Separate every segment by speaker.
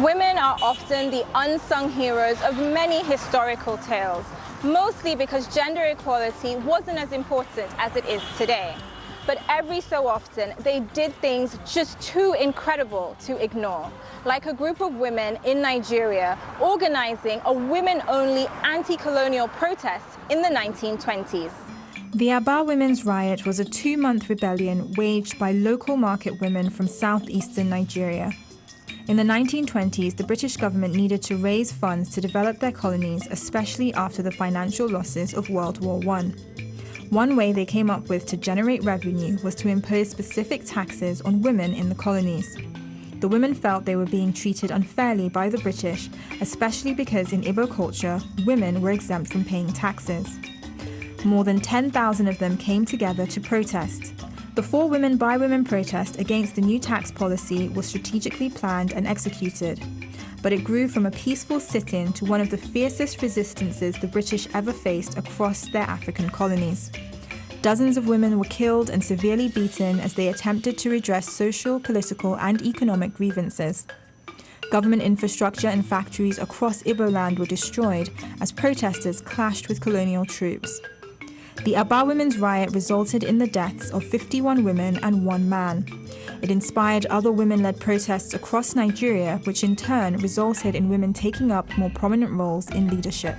Speaker 1: Women are often the unsung heroes of many historical tales, mostly because gender equality wasn't as important as it is today. But every so often, they did things just too incredible to ignore, like a group of women in Nigeria organizing a women-only anti-colonial protest in the 1920s.
Speaker 2: The Aba Women's Riot was a 2-month rebellion waged by local market women from southeastern Nigeria. In the 1920s, the British government needed to raise funds to develop their colonies, especially after the financial losses of World War I. One way they came up with to generate revenue was to impose specific taxes on women in the colonies. The women felt they were being treated unfairly by the British, especially because in Igbo culture, women were exempt from paying taxes. More than 10,000 of them came together to protest. The For Women by Women protest against the new tax policy was strategically planned and executed, but it grew from a peaceful sit-in to one of the fiercest resistances the British ever faced across their African colonies. Dozens of women were killed and severely beaten as they attempted to redress social, political, and economic grievances. Government infrastructure and factories across Igbo land were destroyed as protesters clashed with colonial troops. The Aba Women's Riot resulted in the deaths of 51 women and 1 man. It inspired other women-led protests across Nigeria, which in turn resulted in women taking up more prominent roles in leadership.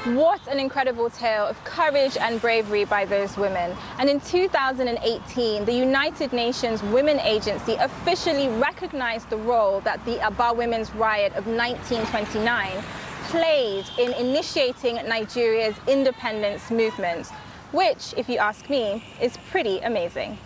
Speaker 1: What an incredible tale of courage and bravery by those women. And in 2018, the United Nations Women Agency officially recognized the role that the Aba Women's Riot of 1929 played in initiating Nigeria's independence movement, which, if you ask me, is pretty amazing.